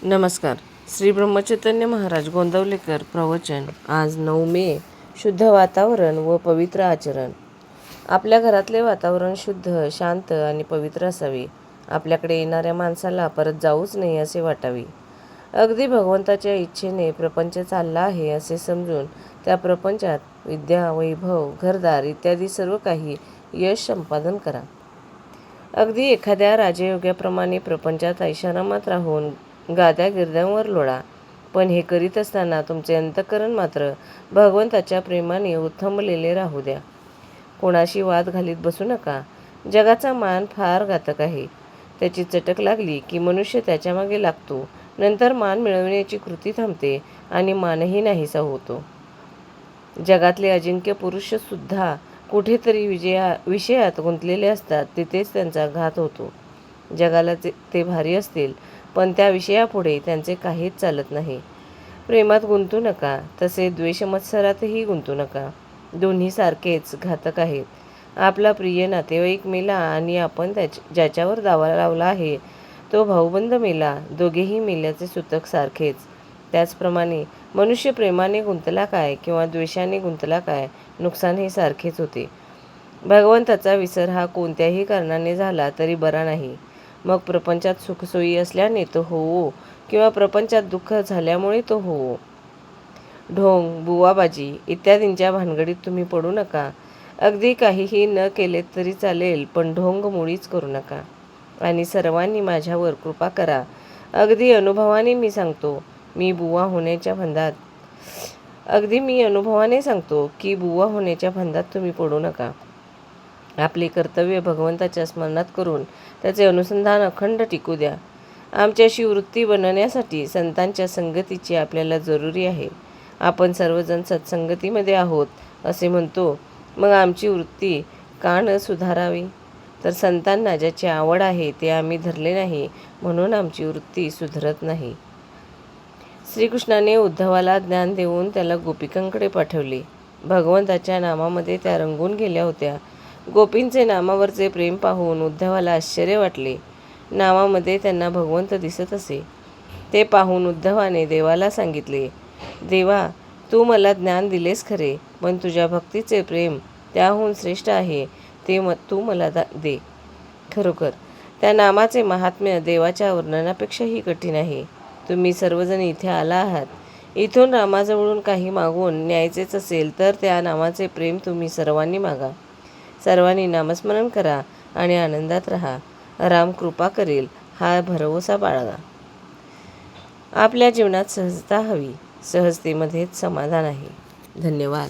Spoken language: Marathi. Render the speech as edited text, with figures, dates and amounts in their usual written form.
नमस्कार. श्री ब्रह्मचैतन्य महाराज गोंदवलेकर प्रवचन. आज 9 मे. शुद्ध वातावरण व पवित्र आचरण. आपल्या घरातले वातावरण शुद्ध, शांत आणि पवित्र असावे. आपल्याकडे येणाऱ्या माणसाला परत जाऊच नाही असे वाटावे. अगदी भगवंताच्या इच्छेने प्रपंच चालला आहे असे समजून त्या प्रपंचात विद्या, वैभव, घरदार इत्यादी सर्व काही यश संपादन करा. अगदी एखाद्या राजयोग्याप्रमाणे प्रपंचात ऐशारामात राहून गाद्या गिरद्यांवर लोळा. पण हे करीत असताना तुमचे अंतःकरण मात्र भगवंताच्या प्रेमाने उत्थंबलेले राहू द्या. कोणाशी वाद घालीत बसू नका. जगाचा मान फार घातक आहे. त्याची चटक लागली की मनुष्य त्याच्या मागे लागतो. नंतर मान मिळवण्याची कृती थांबते आणि मानही नाहीसा होतो. जगातले अजिंक्य पुरुष सुद्धा कुठेतरी विषयात गुंतलेले असतात. तिथेच त्यांचा घात होतो. जगाला ते भारी असतील, पण त्या विषयापुढे त्यांचे काहीच चालत नाही. प्रेमात गुंतू नका, तसे द्वेषमत्सरातही गुंतू नका. दोन्ही सारखेच घातक आहेत. आपला प्रिय नातेवाईक मेला आणि आपण ज्याच्यावर दावा लावला आहे तो भाऊबंद मेला. दोघेही मेल्याचे सूतक सारखेच. त्याचप्रमाणे मनुष्य प्रेमाने गुंतला काय किंवा द्वेषाने गुंतला काय, नुकसान हे सारखेच होते. भगवंताचा विसर हा कोणत्याही कारणाने झाला तरी बरा नाही. मग प्रपंचात सुखसोयी असल्याने तो होवो किंवा प्रपंचात दुःख झाल्यामुळे तो होवो. ढोंग, बुवाबाजी इत्यादींच्या भानगडीत तुम्ही पडू नका. अगदी काहीही न केले तरी चालेल, पण ढोंग मुळीच करू नका. आणि सर्वांनी माझ्यावर कृपा करा. अगदी अनुभवाने सांगतो की बुवा होण्याच्या फंदात तुम्ही पडू नका. आपले कर्तव्य भगवंताच्या स्मरणात करून त्याचे अनुसंधान अखंड टिकू द्या. आमच्याशी वृत्ती बनण्यासाठी संतांच्या संगतीची आपल्याला जरुरी आहे. आपण सर्वजण सत्संगतीमध्ये आहोत असे म्हणतो, मग आमची वृत्ती का न सुधारावी? तर संतांना ज्याची आवड आहे ते आम्ही धरले नाही, म्हणून आमची वृत्ती सुधरत नाही. श्रीकृष्णाने उद्धवाला ज्ञान देऊन त्याला गोपिकांकडे पाठवले. भगवंताच्या नामामध्ये त्या रंगून गेल्या होत्या. गोपींचे नामावरचे प्रेम पाहून उद्धवाला आश्चर्य वाटले. नामामध्ये त्यांना भगवंत दिसत असे. ते पाहून उद्धवाने देवाला सांगितले, देवा, तू मला ज्ञान दिलेस खरे, पण तुझ्या भक्तीचे प्रेम त्याहून श्रेष्ठ आहे, ते तू मला दे. खरोखर त्या नामाचे महात्म्य देवाच्या वर्णनापेक्षाही कठीण आहे. तुम्ही सर्वजण इथे आला आहात. इथून रामाजवळून काही मागून न्यायचेच असेल तर त्या नामाचे प्रेम तुम्ही सर्वांनी मागा. सर्वांनी नामस्मरण करा आणि आनंदात राहा. राम कृपा करेल हा भरवसा बाळगा. आपल्या जीवनात सहजता हवी. सहजतेमध्येच समाधान आहे. धन्यवाद.